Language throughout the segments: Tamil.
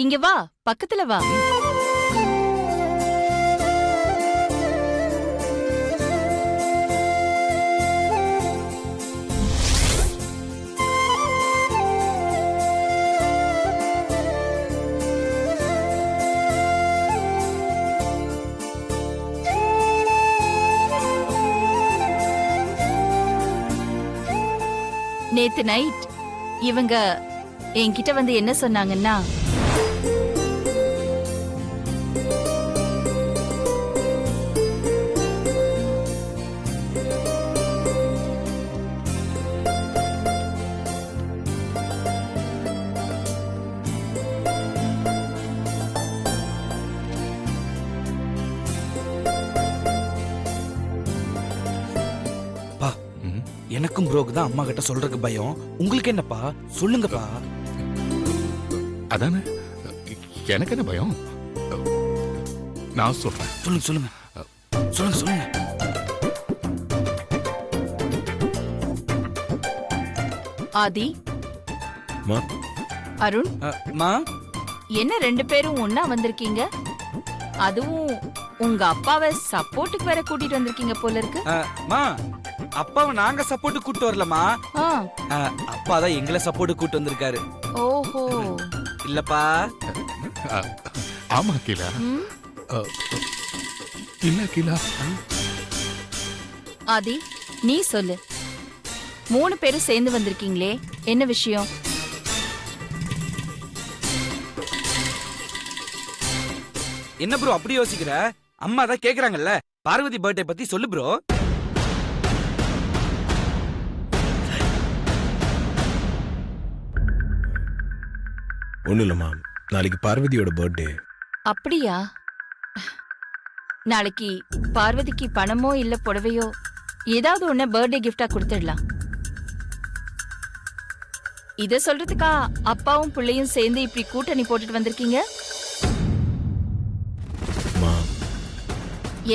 இங்க வா, பக்கத்துல வா. நேத்து நைட் இவங்க என்கிட்ட வந்து என்ன சொன்னாங்கன்னா, எனக்கும் ப்ரோக்கு தான் அம்மா கிட்ட சொல்றதுக்கு பயம். உங்களுக்கு என்னப்பா? சொல்லுங்கப்பா. அதானே, எனக்கு என்ன பயம்? நான் சொல்றேன். சொல்லுங்க சொல்லுங்க சொல்லுங்க சொல்லுங்க. ஆதி, அருண், மா, என்ன 2 பேரும் ஒன்னா வந்திருக்கீங்க? அதுவும் உங்க அப்பாவை சப்போர்ட்டுக்கு வேற கூட்டிட்டு வந்திருக்கீங்க போல இருக்கு. மா, அப்பாவை நாங்க சப்போர்ட் கூட்டு வரலமா, அப்பா தான் எங்களை சப்போர்ட் கூட்டு வந்திருக்காரு. ஓஹோ, இல்லப்பா? ஆமா கீழா. இல்ல கீழா. ஆதி, நீ சொல்லு. 3 பேரும் சேர்ந்து வந்திருக்கீங்களே, என்ன விஷயம்? என்ன ப்ரோ அப்படி யோசிக்கிற? அம்மா தான் கேக்குறாங்கல்ல, பார்வதி பர்த்டே பத்தி சொல்லு ப்ரோ. ஒன்றும் இல்லைம்மா, நாளைக்கு பார்வதியோட பர்த்டே. அப்படியா? நாளைக்கு பார்வதிக்கு பணமோ இல்ல புடவையோ ஏதாவது ஒண்ணு பர்த்டே கிஃப்டா கொடுத்துடலாம். இத சொல்றதுக்கா அப்பாவும் பிள்ளையும் சேர்ந்து இப்படி கூட்டணி போட்டுட்டு வந்திருக்கீங்க?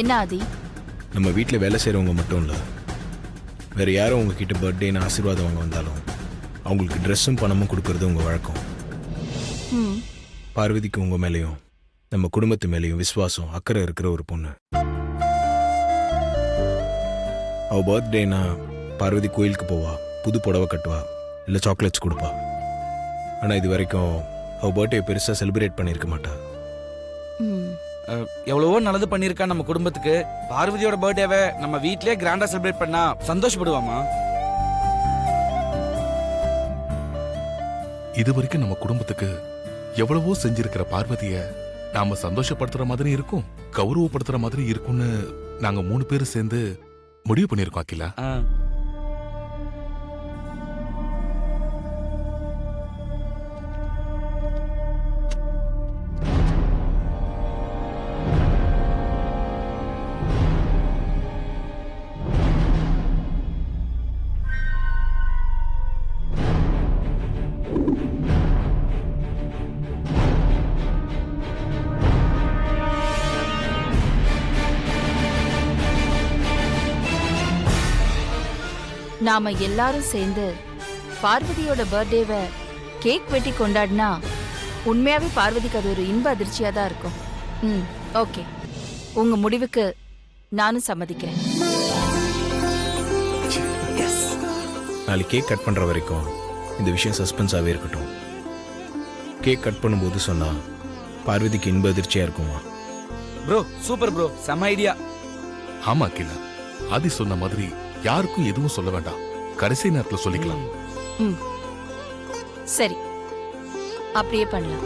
என்ன ஆதி? நம்ம வீட்டில் வேலை செய்கிறவங்க மட்டும் இல்லை, வேற யாரும் உங்ககிட்ட பர்த்டேன்னு ஆசீர்வாதம் வாங்க வந்தாலும் அவங்களுக்கு ட்ரெஸ்ஸும் பணமும் கொடுக்கறது உங்கள் வழக்கம். பார்வதிக்கு உங்கள் மேலேயும் நம்ம குடும்பத்து மேலேயும் விசுவாசம், அக்கறை இருக்கிற ஒரு பொண்ணு. அவள் பர்த்டேனா பார்வதி கோயிலுக்கு போவா, புது புடவை கட்டுவா, இல்லை சாக்லேட்ஸ் கொடுப்பா. ஆனால் இது வரைக்கும் அவள் பர்த்டே பெருசாக செலிப்ரேட் பண்ணியிருக்க மாட்டா. எவ்வளவோ நல்லது பண்ணிருக்கா நம்ம குடும்பத்துக்கு. பார்வதியோட பர்த்டேவை நம்ம வீட்லயே கிராண்டா செலிப்ரேட் பண்ணா சந்தோஷப்படுவாமா? இது வரைக்கும் நம்ம குடும்பத்துக்கு எவ்வளவோ செஞ்சிருக்கிற பார்வதிய நாம சந்தோஷப்படுத்துற மாதிரி இருக்கும், கௌரவப்படுத்துற மாதிரி இருக்கும்னு நாங்க 3 பேரும் சேர்ந்து முடிவு பண்ணிருக்கோம் அகிலா. நாம எல்லாரும் சேர்ந்து பார்வதியோட பர்த்டேவை கேக் வெட்டி கொண்டாடினா உண்மையாவே பார்வதிக்கு அது ஒரு இன்ப அதிர்ச்சியா தான் இருக்கும். ஓகே, உங்க முடிவுக்கு நானும் சம்மதிக்கிறேன். நாளைக்கு கேக் கட் பண்ணுற வரைக்கும் இந்த விஷயம் சஸ்பென்ஸாகவே இருக்கட்டும். கேக் கட் பண்ணும்போது சொன்னா பார்வதிக்கு இன்ப அதிர்ச்சியாக இருக்குமா? ப்ரோ சூப்பர் ப்ரோ, செம ஐடியா. ஆமா அகிலா, ஆதி சொன்ன மாதிரி யாருக்கும் எதுவும் சொல்ல வேண்டாம், கடைசி நேரத்துல சொல்லிக்கலாம். சரி, அப்படியே பண்ணலாம்.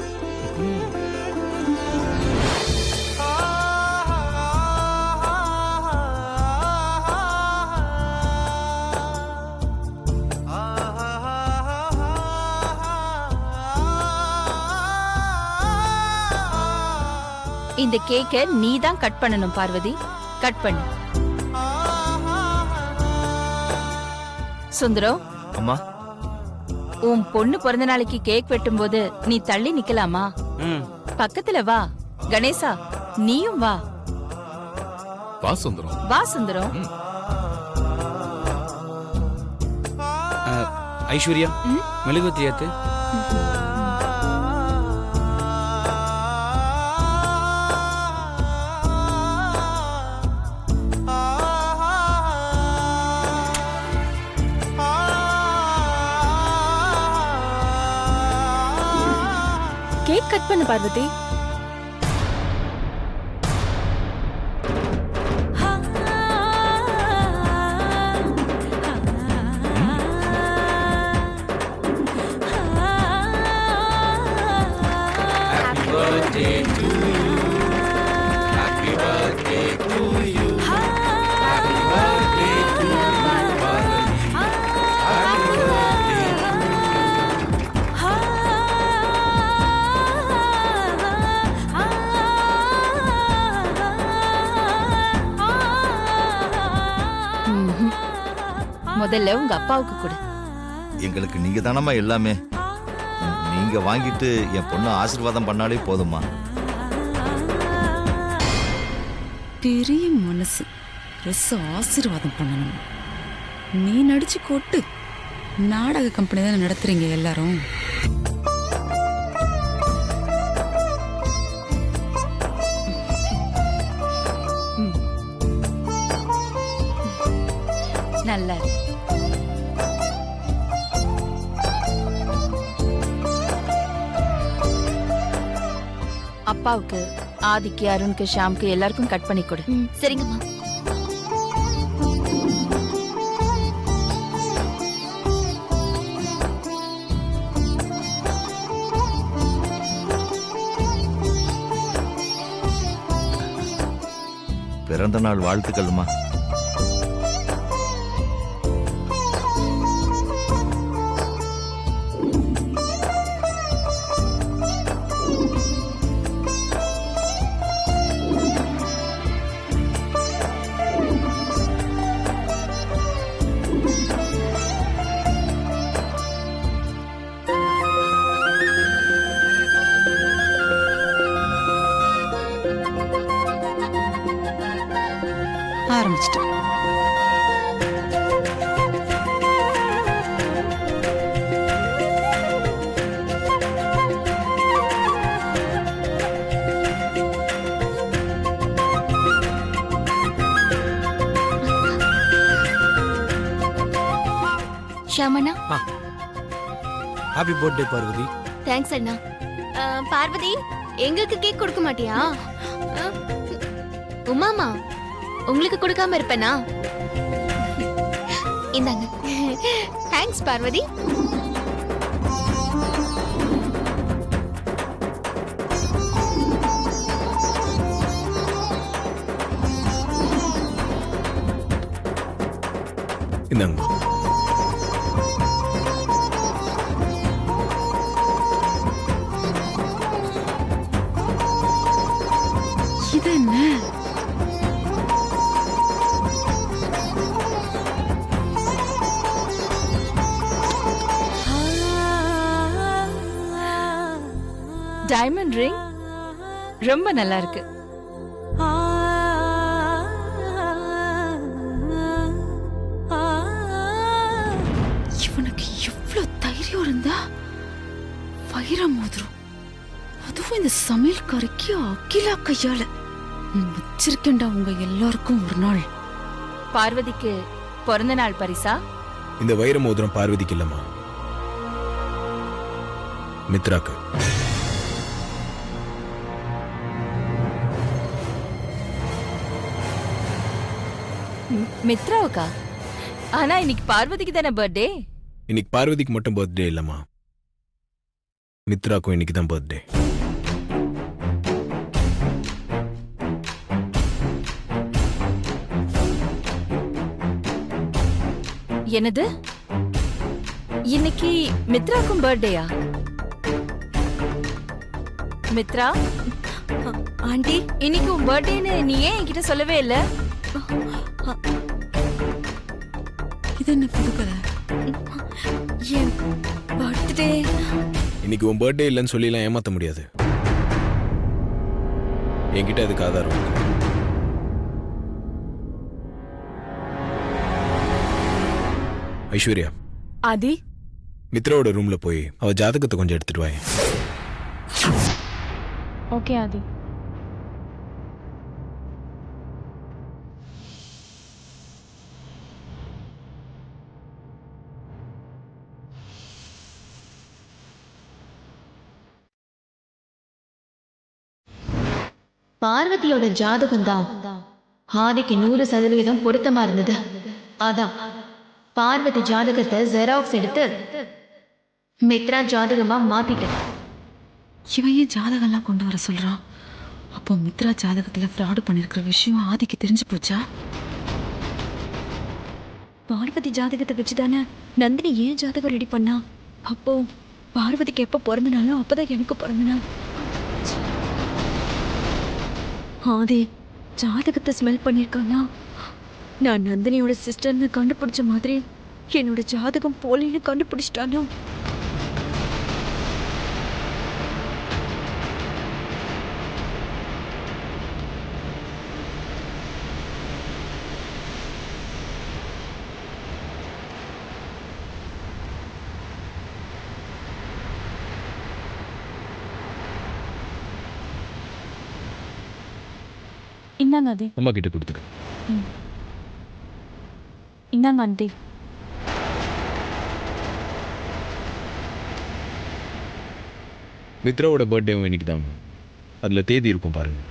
இந்த கேக்கை நீ தான் கட் பண்ணணும் பார்வதி. கட் பண்ணு. சுந்தரம், அம்மா, உன் பொண்ணு பிறந்த நாளைக்கு கேக் வெட்டும் போது நீ தள்ளி நிக்கலாமா? பக்கத்துல வா. கணேசா, நீயும் வா. வா சுந்தரம். வா சுந்தரம். ஐஸ்வர்யா, மெழுகுவத்தி ஏத்து. கேக் கட் பண்ணு பார்வதி. ம்ஹும். முதல்ல உங்க அப்பாவுக்கு கொடு. எங்களுக்கு நீங்க தானம்மா எல்லாமே. நீங்க வாங்கிட்டு என் பொண்ணு ஆசீர்வாதம் பண்ணாலே போதும்மா. பெரிய மனசு, ஆசீர்வாதம் பண்ணணும். நீ நடிச்சு கொட்டு. நாடக கம்பெனி தானே நடத்துறீங்க எல்லாரும். நல்லா இருக்கு. அப்பாவுக்கு, ஆதிக்கு, அருணுக்கு, ஷாம்க்கு எல்லாருக்கும் கட் பண்ணி கொடு. சரிங்கம்மா. பிறந்த நாள் வாழ்த்துக்கள்மா. ஆரம்பிச்சிட்டேன். Shamanna, happy birthday Parvati. Thanks அண்ணா. பார்வதி, எங்களுக்கு கேக் கொடுக்க மாட்டியா? உமாமா, உங்களுக்கு கொடுக்காம இருப்பேனா? இந்தாங்க. தேங்க்ஸ் பார்வதி. இந்தாங்க. இது என்ன? டைமண்ட் ரிங் ரொம்ப நல்லா இருக்கு. இவனுக்கு எவ்வளவு தைரியம் இருந்தா வைர மோதிரம், அதுவும் இந்த சமையல்காரிக்கு அகிலா கையால. வச்சிருக்கேன்டா உங்க எல்லாருக்கும் ஒரு நாள். பார்வதிக்கு பிறந்த நாள் பரிசா? இந்த வைர மோதிரம் பார்வதிக்கு இல்லம்மா, மித்ராக்கு. மித்ராவுக்கா? ஆனா இன்னைக்கு பார்வதிக்கு தானே பர்த்டே. இன்னைக்கு பார்வதிக்கு மட்டும் பர்த்டே இல்லம்மா, மித்ராக்கும் இன்னைக்கு தான் பர்த்டே. என்னது? இன்னைக்கு மித்ராக்கும் பர்த்டேயா? மித்ரா, ஆண்டி, இன்னைக்கு உன் பர்த்டேன்னு நீ ஏன் என்கிட்ட சொல்லவே இல்ல? இது என்ன புதுக்கதை? என் பர்த்டே. இன்னைக்கு உன் பர்த்டே இல்லைன்னு சொல்லிலாம் ஏமாத்த முடியாது. என்கிட்ட அதுக்கு ஆதாரம் இருக்கு. ஐஸ்வர்யா, ஆதி, மித்ராவோட ரூம்ல போய் அவ ஜாதகத்தை கொஞ்சம் எடுத்துட்டு வாங்க. ஓகே ஆதி. பார்வதியோட ஜாதகம் தான் ஆதிக்கு 100% பொருத்தமா இருந்தது. அதான் பார்வதி ஜாதகத்தை ஜெராக்ஸ் எடுத்து மித்ரா ஜாதகமா மாத்திட்டேன். இவன் ஏன் ஜாதகம்லாம் கொண்டு வர சொல்றான்? அப்போ மித்ரா ஜாதகத்துல ஃப்ராடு பண்ணிருக்கிற விஷயம் ஆதிக்கு தெரிஞ்சு போச்சா? பார்வதி ஜாதகத்தை வச்சுதானே நந்தினி ஏன் ஜாதகம் ரெடி பண்ணா? அப்போ பார்வதிக்கு எப்போ பிறந்த நாளும் அப்பதான் எனக்கு பிறந்த நாள். ஆதி ஜாதகத்தை ஸ்மெல் பண்ணியிருக்கானா? நான் நந்தினியோட சிஸ்டர்னு கண்டுபிடிச்ச மாதிரி என்னோட ஜாதகம் போலின்னு கண்டுபிடிச்சிட்டானோ? இந்தாங்க ஆதி. அம்மா கிட்ட கொடுத்துரு. இந்தாங்க ஆண்டி. மித்ராவோட பர்த்டேவும் இன்னைக்கு தான். அதில் தேதி இருக்கும் பாருங்க.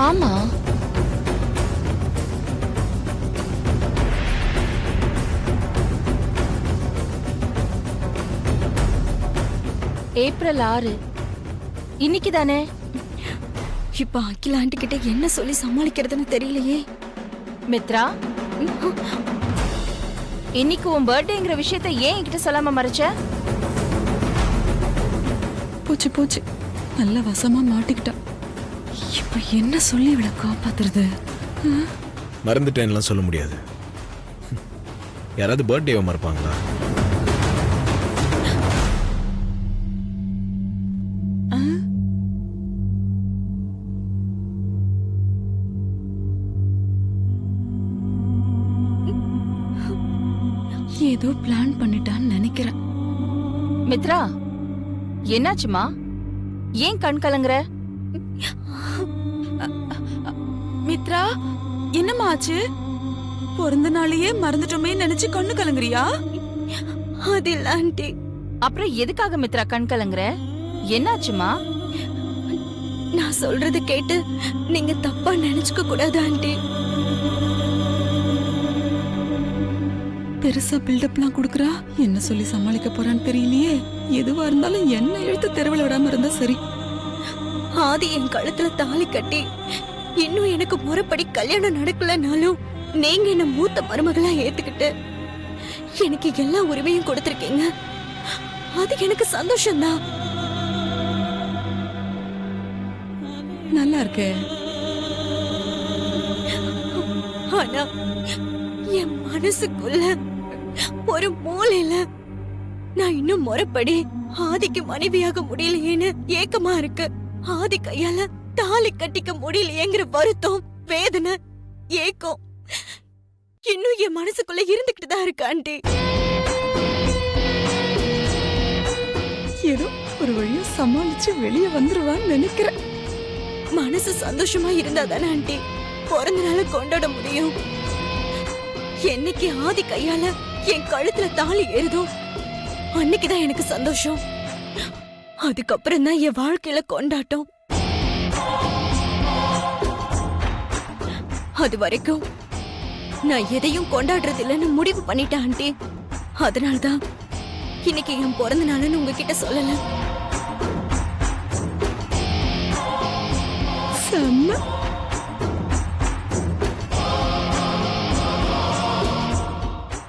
ஆமா, ஏப்ரல் 6 இன்னைக்கு தானே? இப்ப அகில ஆண்டி கிட்ட என்ன சொல்லி சமாளிக்கிறதுன்னு தெரியலையே. மித்ரா, இன்னைக்கு உன் பர்த்டேங்கிற விஷயத்த ஏன் என்கிட்ட சொல்லாம மறைச்ச? போச்சு போச்சு, நல்ல வசமா மாட்டிக்கிட்டா. இப்ப என்ன சொல்லி இவளை காப்பாத்துறது? மறந்துட்டேன்லாம் சொல்ல முடியாது. யாராவது பர்த்டேவை மறப்பாங்களா? ஏதோ பிளான் பண்ணிட்டான்னு நினைக்கிறேன். மித்ரா, என்னாச்சுமா? ஏன் கண் கலங்குற? மித்ரா, என்னம்மா ஆச்சு? பிறந்த நாளையே மறந்துட்டோமே நினைச்சு கண்ணு கலங்குறியா? அது இல்ல ஆண்டி. அப்புறம் எதுக்காக மித்ரா கண் கலங்குற? என்னாச்சுமா? நான் சொல்றது கேட்டு நீங்க தப்பா நினைச்சுக்க கூடாது ஆண்டி. பெருசா பில்டப்லாம் கொடுக்குறா. என்ன சொல்லி சமாளிக்க போறான்னு தெரியலையே. எதுவா இருந்தாலும் என்ன இழுத்து தெருவில் விடாம இருந்தா சரி. ஆதி என் கழுத்துல தாலி கட்டி இன்னும் எனக்கு முறைப்படி கல்யாணம் நடக்கலனாலும் நீங்க என்ன மூத்த மருமகளா ஏத்துக்கிட்டு எனக்கு எல்லா உரிமையும் கொடுத்திருக்கீங்க. அது எனக்கு சந்தோஷம்தான். நல்லா இருக்கே. ஆனா என் மனசுக்குள்ள ஒரு மூலையில நான் இன்னும் முறைப்படி ஆதிக்கு மனைவியாக முடியலையேன்னு ஏக்கமா இருக்கு. ஆதி கையால தாலி கட்டிக்க முடியலையேங்கிற வருத்தம், வேதனை, ஏக்கம் இன்னும் என் மனசுக்குள்ள இருந்துகிட்டு தான் இருக்கு ஆண்டி. ஏதோ ஒரு வழியா சமாளிச்சு வெளியே வந்துருவான்னு நினைக்கிறேன். மனசு சந்தோஷமா இருந்தா தானே ஆண்டி பிறந்த நாளை கொண்டாட முடியும். என்னைக்கு ஆதி கையால என் கழுத்துல தாலி ஏறுதோ அன்னைக்குதான் எனக்கு சந்தோஷம். அதுக்கப்புறம் தான் என் வாழ்க்கையில கொண்டாட்டம். அது வரைக்கும் நான் எதையும் கொண்டாடுறது இல்லைன்னு முடிவு பண்ணிட்டேன் ஆண்டி. அதனால்தான் இன்னைக்கு என் பிறந்த நாள்னு உங்ககிட்ட சொல்லல. செம்ம.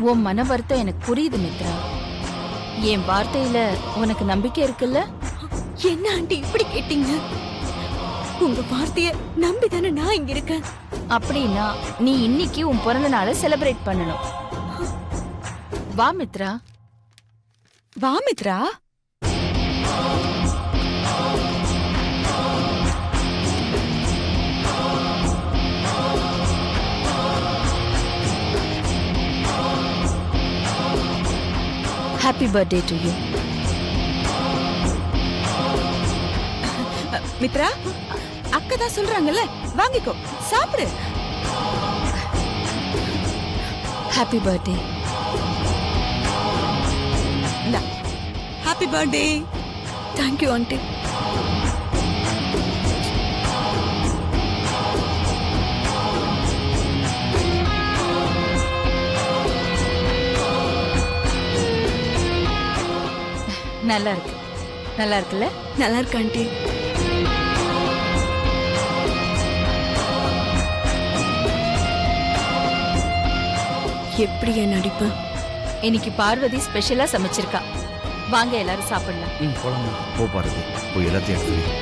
உன் மன வருத்தம் எனக்கு புரியுது மித்ரா. என் வார்த்தையில உனக்கு நம்பிக்கை இருக்குல்ல? என்ன ஆண்டி இப்படி கேட்டீங்க? உங்க வார்த்தைய நம்பிதானே நான் இங்க இருக்கேன். அப்படின்னா நீ இன்னைக்கு உன் பிறந்த நாளை செலிப்ரேட் பண்ணணும். வா மித்ரா. வா Mitra. Happy birthday to you. Mitra, அக்கா தான் சொல்றாங்கல்ல, வாங்கிக்கோ, சாப்பிடு. Happy birthday. இந்தா ஹாப்பி பர்த்டே. Thank you aunty. நல்லா இருக்கு. நல்லா இருக்குல்ல? நல்லா இருக்கு ஆண்டி. எப்படி என் நடிப்பு? இன்னைக்கு பார்வதி ஸ்பெஷலா சமைச்சிருக்கா. வாங்க எல்லாரும் சாப்பிடலாம். போலாமா? போ பார்வதி, போய் எல்லாத்தையும் எடுத்து வை.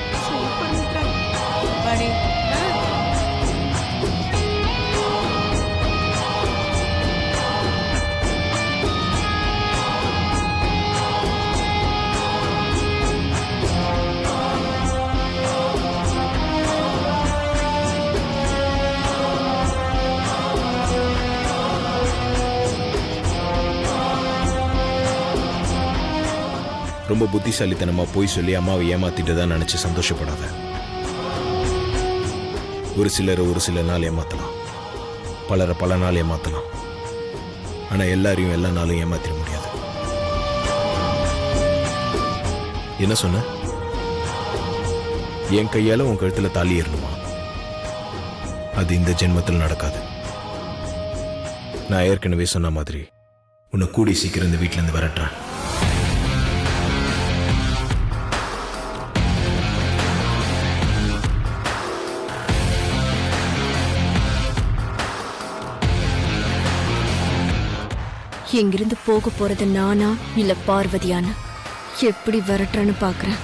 ரொம்ப புத்திசாலித்தனமா போய் சொல்லி அம்மாவை ஏமாத்திட்டு தான் நினைச்சு சந்தோஷப்படாத. ஒரு சிலர் ஒரு சில நாள் ஏமாத்தலாம், பலரை பல நாள் ஏமாத்தலாம். ஆனா எல்லாரையும் எல்லா நாளும் ஏமாத்திட முடியாது. என்ன சொன்ன? என் கையால உன் கழுத்துல தாலி ஏறணுமா? அது இந்த ஜென்மத்தில் நடக்காது. நான் ஏற்கனவே சொன்ன மாதிரி உன்னை கூடி சீக்கிரம் இந்த வீட்டுல இருந்து விரட்டுறேன். எங்கிருந்து போக போறது நானா இல்ல பார்வதியானா? எப்படி விரட்டுறேன்னு பாக்குறேன்.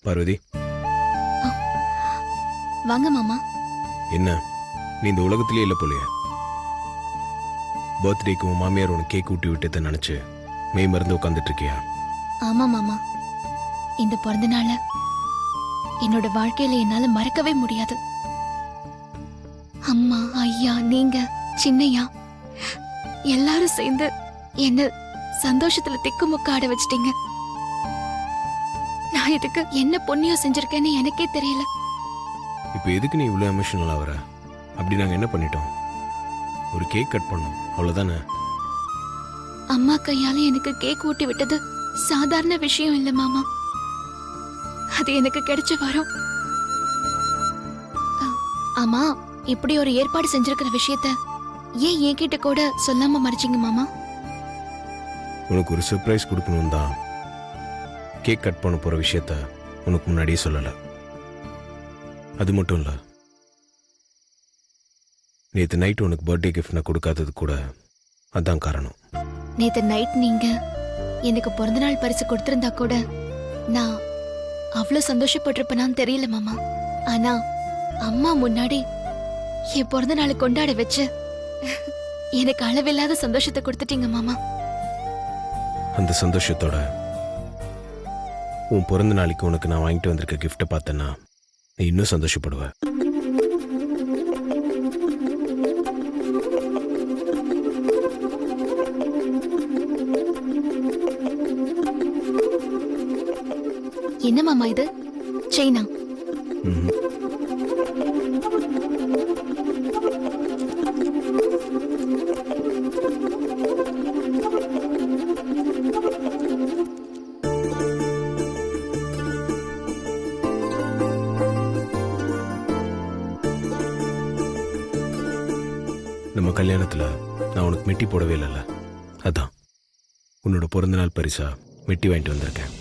பார்வதி, வாங்க மாமா. என்ன நீ இந்த உலகத்திலே இல்லை போலையே? பர்த்டேக்கு உன் மாமியார் உனக்கு கேக் ஊட்டி விட்டதை நினைச்சு மெய் மறந்து உட்காந்துட்டு இருக்கியா? ஆமா மாமா, இந்த பிறந்த நாள என்னோட வாழ்க்கையில என்னால மறக்கவே முடியாது. அம்மா, ஐயா, நீங்க, சின்னையா எல்லாரும் சேர்ந்து என்ன சந்தோஷத்துல திக்குமுக்க ஆட வச்சிட்டீங்க. நான் இதுக்கு என்ன புண்ணியம் செஞ்சிருக்கேன்னு எனக்கே தெரியல. இப்போ எதுக்கு நீ இவ்வளோ எமோஷனல் ஆகிற? அப்படி நாங்கள் என்ன பண்ணிட்டோம்? ஒரு கேக் கட் பண்ணோம், அவ்வளோதானே. அம்மா கையால எனக்கு கேக் ஊட்டி விட்டது சாதாரண விஷயம் இல்ல மாமா. அது எனக்கு கிடைச்ச வரம். ஆமா, இப்படி ஒரு ஏற்பாடு செஞ்சிருக்கிற விஷயத்த ஏன் என்கிட்ட கூட சொல்லாம மறைச்சிங்க மாமா? உனக்கு ஒரு சர்ப்ரைஸ் கொடுக்கணும் தான் கேக் கட் பண்ண போகிற விஷயத்த உனக்கு முன்னாடியே சொல்லலை. அது மட்டும் இல்லை, நேற்று நைட் உனக்கு பர்த்டே கிஃப்ட் நான் கொடுக்காதது கூட அதான் காரணம். நேத்து நைட் நீங்க எனக்கு பிறந்த நாள் பரிசு கொடுத்திருந்தா கூட நான் அவ்வளவு சந்தோஷப்பட்டிருப்பேனான்னு தெரியல மாமா. ஆனா அம்மா முன்னாடி என் பிறந்த நாளை கொண்டாட வச்சு எனக்கு அளவில்லாத சந்தோஷத்தை கொடுத்துட்டீங்க மாமா. அந்த சந்தோஷத்தோட உன் பிறந்த நாளைக்கு உனக்கு நான் வாங்கிட்டு வந்திருக்க கிஃப்டை பார்த்தேன்னா நீ இன்னும் சந்தோஷப்படுவ. என்ன மாமா இது? செயினா? ம்ஹும். நம்ம கல்யாணத்துல நான் உனக்கு மெட்டி போடவே இல்லைல்ல, அதான் உன்னோட பிறந்த நாள் பரிசா மெட்டி வாங்கிட்டு வந்திருக்கேன்.